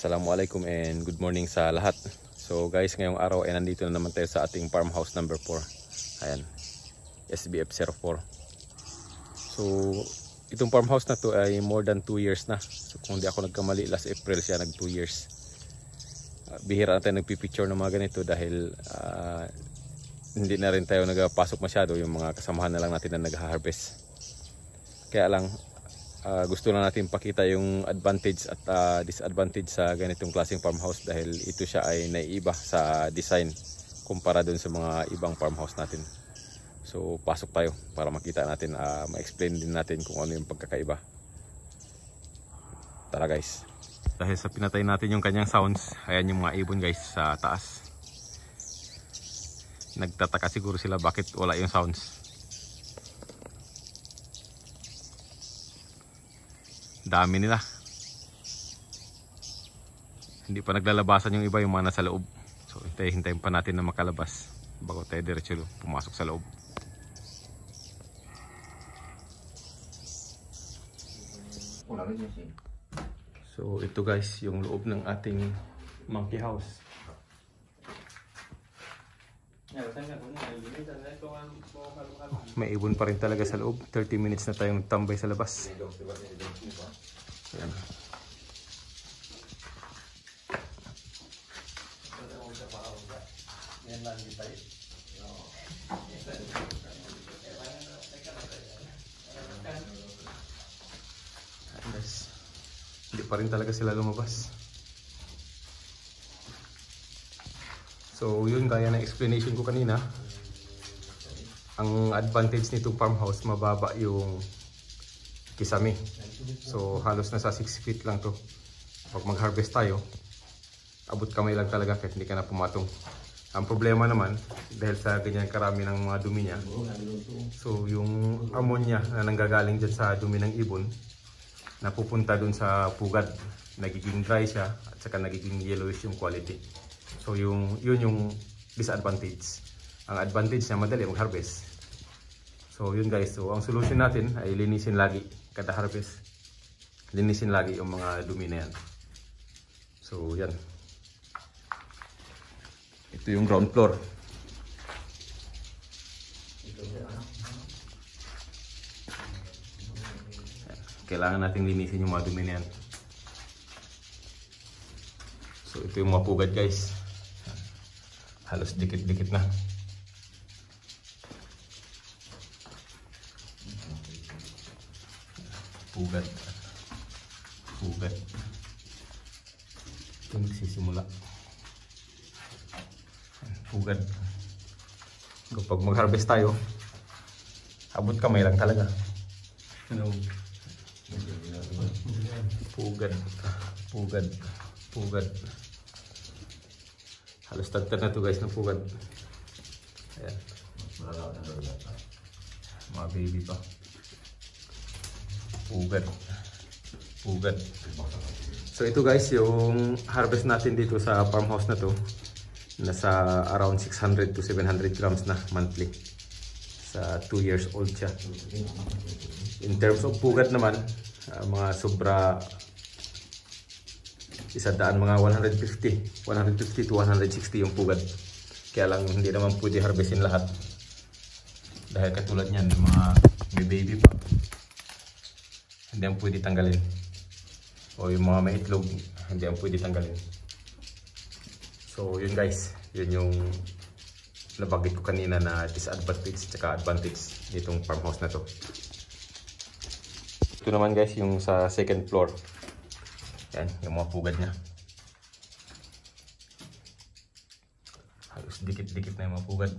Assalamualaikum and good morning sa lahat. So guys, ngayong araw ay nandito na naman tayo sa ating farmhouse number 4. Ayan, SBF 04. So itong farmhouse na to ay more than 2 years na. So kung di ako nagkamali, last April siya nag 2 years. Bihira na tayo nagpipicture ng mga ganito dahil hindi na rin tayo nagpasok masyado. Yung mga kasamahan na lang natin na nag-harvest. Kaya lang gusto lang natin pakita yung advantage at disadvantage sa ganitong klaseng farmhouse dahil ito siya ay naiiba sa design kumpara dun sa mga ibang farmhouse natin. So pasok tayo para makita natin, ma-explain din natin kung ano yung pagkakaiba. Tara guys. Dahil sa pinatay natin yung kanyang sounds, ayan yung mga ibon guys sa taas. Nagtataka siguro sila bakit wala yung sounds. Dami nila. Hindi pa naglalabasan yung iba, yung mga nasa loob. So hintayin pa natin na makalabas bago tayo diretso pumasok sa loob. So ito guys yung loob ng ating monkey house. May ibon pa rin talaga sa loob. 30 minutes na tayong tambay sa labas. Ayan. Hindi pa rin talaga sila lumabas. So yun, gaya ng explanation ko kanina, ang advantage nitong farmhouse, mababa yung kisame. So halos nasa 6 feet lang to. Pag mag-harvest tayo, abot kamay lang talaga kahit hindi ka na pumatong. Ang problema naman, dahil sa ganyan karami ng mga dumi niya, so yung ammonia na nanggagaling dyan sa dumi ng ibon, napupunta dun sa pugad, nagiging dry siya at saka nagiging yellowish yung quality. So yun yung disadvantage. Ang advantage niya, madali mag-harvest. So yun guys, so ang solution natin ay linisin lagi kada harvest. Linisin lagi yung mga dumi na yan. So yan. Ito yung ground floor. Kailangan natin linisin yung mga dumi na yan. So ito yung mga pugad guys. Halos dikit-dikit na. Pugad. Pugad. Ito nagsisimula. Pugad. Kapag mag-harvest tayo, abot kamay lang talaga. Pugad. Pugad. Pugad. Halos tagtag na to guys ng pugad. Ayan. Mga baby pa. Pugad. Pugad. So ito guys yung harvest natin dito sa farmhouse na to. Nasa around 600 to 700 grams na monthly. Sa 2 years old siya. In terms of pugad naman, mga sobra isadaan mga 150 to 160 yung pugad. Kaya lang hindi naman pwede harvestin lahat. Dahil katulad niyan, mga may baby pa. Hindi ang pwede tanggalin. O yung mga may itlog, hindi ang pwede tanggalin. So yun guys, yun yung nabanggit ko kanina na disadvantage at advantage nitong farmhouse na to. Ito naman guys yung sa second floor. Yan, yung mga pugad niya. Halos dikit-dikit na yung mga pugad.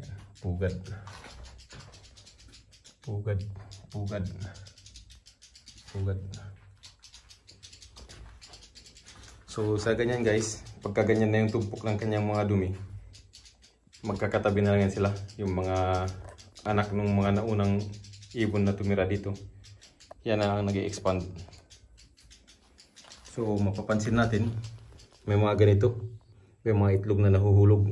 Yan, pugad. Pugad. Pugad. Pugad. So sa ganyan guys, pagka ganyan na yung tumpok ng kanyang mga dumi, magkakatabi na lang yan sila. Yung mga anak ng mga naunang ibon na tumira dito, yan na ang nag-i-expand. So mapapansin natin, may mga ganito, may mga itlog na nahuhulog.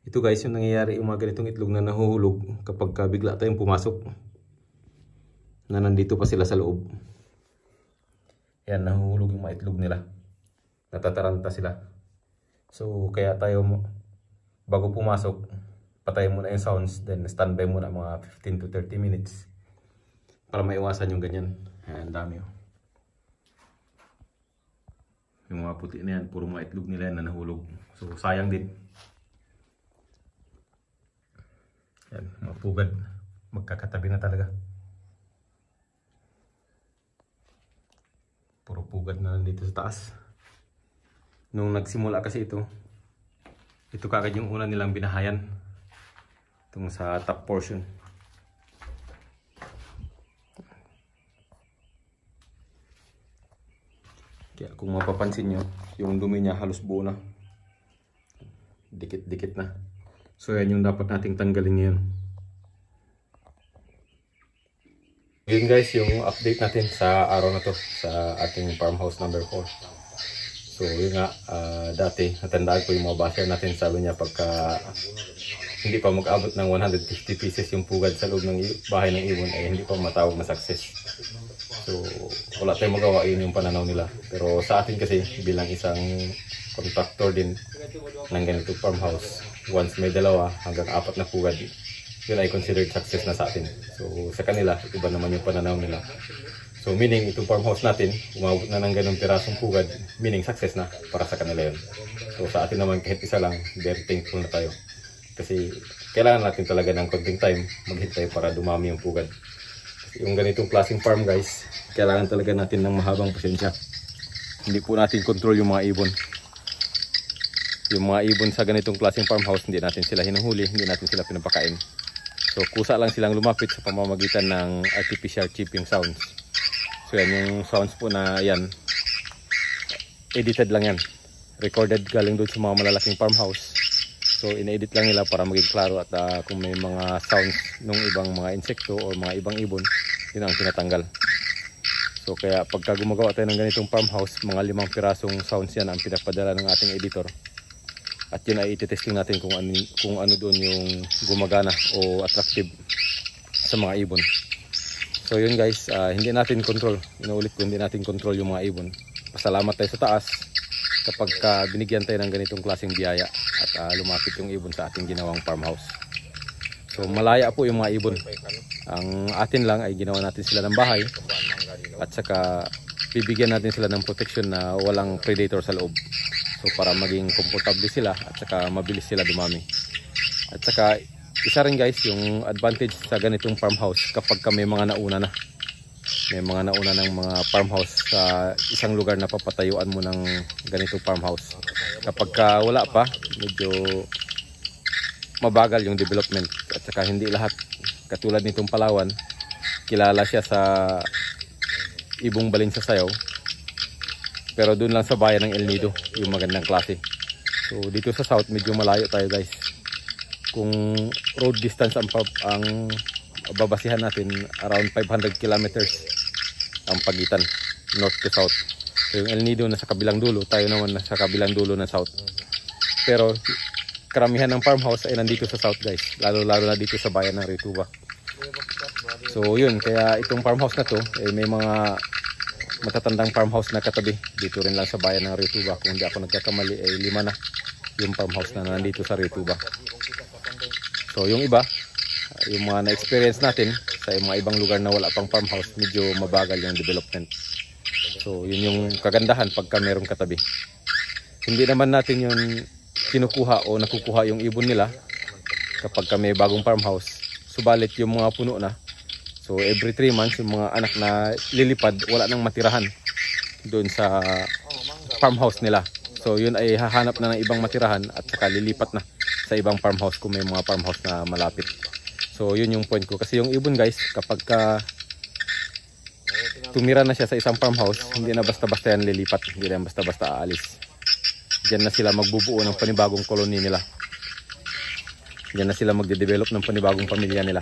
Ito guys, yung nangyayari yung mga ganitong itlog na nahuhulog kapag bigla tayong pumasok. na nandito pa sila sa loob. Yan, nahuhulog yung mga itlog nila. Natataranta sila. So kaya tayo bago pumasok, patayin muna yung sounds, then standby muna mga 15 to 30 minutes para maiwasan yung ganyan. Ayan, dami oh. Yung mga puti na yan, puro mga itlog nila yan na nahulog. So sayang din. Yan, mga pugad. Magkakatabi na talaga. Puro pugad na nandito sa taas. Nung nagsimula kasi ito kagad yung una nilang binahayan. Itong sa top portion. Kaya kung mapapansin nyo, yung dumi niya halos buo na. Dikit-dikit na. So yan yung dapat nating tanggalin ngayon. Yun guys, yung update natin sa araw na to sa ating farmhouse number 4. So yun nga, dati natandaan ko yung mga basher natin, sabi niya pagka hindi pa mag-abot ng 150 pieces yung pugad sa loob ng bahay ng ibon ay hindi pa matawag na success. So wala tayong magawa, yun yung pananaw nila. Pero sa atin kasi bilang isang contractor din ng ganitong farmhouse, once may 2 hanggang 4 na pugad, yun ay considered success na sa atin. So sa kanila, iba naman yung pananaw nila. So meaning itong farmhouse natin, umabot na ng ganung pirasong pugad, meaning success na para sa kanila yun. So sa atin naman kahit isa lang, very thankful na tayo. Kasi kailangan natin talaga ng konting time maghintay para dumami yung pugad. Yung ganitong klaseng farm guys, kailangan talaga natin ng mahabang pasensya. Hindi po natin control yung mga ibon. Yung mga ibon sa ganitong klaseng farmhouse, hindi natin sila hinuhuli, hindi natin sila pinapakain. So kusa lang silang lumapit sa pamamagitan ng artificial chirping sounds. So yan yung sounds po na yan, edited lang yan. Recorded galing doon sa mga malalaking farmhouse. So in-edit lang nila para maging klaro at kung may mga sounds ng ibang mga insekto o mga ibang ibon, yun ang tinatanggal. So kaya pagka gumagawa tayo ng ganitong farmhouse, mga 5 pirasong sounds yan ang pinapadala ng ating editor. At yun ay iti-testing natin kung ano doon yung gumagana o attractive sa mga ibon. So yun guys, hindi natin control. Inuulit ko, hindi natin control yung mga ibon. Pasalamat tayo sa taas kapag binigyan tayo ng ganitong klaseng biyaya at lumapit yung ibon sa ating ginawang farmhouse. So malaya po yung mga ibon. Ang atin lang ay ginawa natin sila ng bahay at saka bibigyan natin sila ng protection na walang predator sa loob. So para maging komportable sila at saka mabilis sila dumami. At saka isa rin guys yung advantage sa ganitong farmhouse kapag may mga nauna na. May mga nauna ng mga farmhouse sa isang lugar na papatayuan mo ng ganitong farmhouse. Kapag wala pa, medyo mabagal yung development. At saka hindi lahat, katulad nitong Palawan, kilala siya sa ibong balin sa sayaw. Pero doon lang sa bayan ng El Nido, yung magandang klase. So dito sa south, medyo malayo tayo guys. Kung road distance ang babasihan natin, around 500 kilometers ang pagitan, north to south. So yung El Nido nasa kabilang dulo, tayo naman nasa kabilang dulo ng south. Pero karamihan ng farmhouse ay nandito sa south guys, lalo-lalo na dito sa bayan ng Rituba. So yun, kaya itong farmhouse na to, may mga matatandang farmhouse na katabi dito rin lang sa bayan ng Rituba. Kung hindi ako nagkakamali ay 5 na yung farmhouse na nandito sa Rituba. So yung iba, yung mga na-experience natin sa mga ibang lugar na wala pang farmhouse, medyo mabagal yung development. So yun yung kagandahan pagka merong katabi. Hindi naman natin yung kinukuha o nakukuha yung ibon nila kapag may bagong farmhouse. Subalit yung mga puno na, so every 3 months yung mga anak na lilipad, wala nang matirahan doon sa farmhouse nila. So yun ay hahanap na ng ibang matirahan at saka lilipat na sa ibang farmhouse kung may mga farmhouse na malapit. So yun yung point ko. Kasi yung ibon guys, kapag tumira na siya sa isang farmhouse, hindi na basta-basta yan lilipat, hindi na basta-basta aalis. Diyan na sila magbubuo ng panibagong koloni nila. Diyan na sila magde-develop ng panibagong pamilya nila.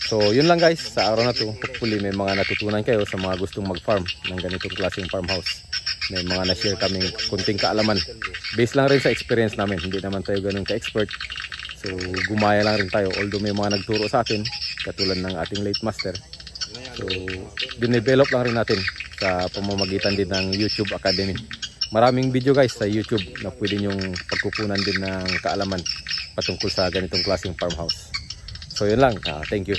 So yun lang guys, sa araw na to, hopefully may mga natutunan kayo sa mga gustong mag-farm ng ganitong klaseng farmhouse. May mga na-share kaming kunting kaalaman. Based lang rin sa experience namin, hindi naman tayo ganun ka-expert. So gumaya lang rin tayo, although may mga nagturo sa atin, katulad ng ating late master. So, dinevelop lang rin natin sa pamamagitan din ng YouTube Academy. Maraming video guys sa YouTube na pwede nyong pagkukunan din ng kaalaman patungkol sa ganitong klaseng farmhouse. So yun lang, thank you.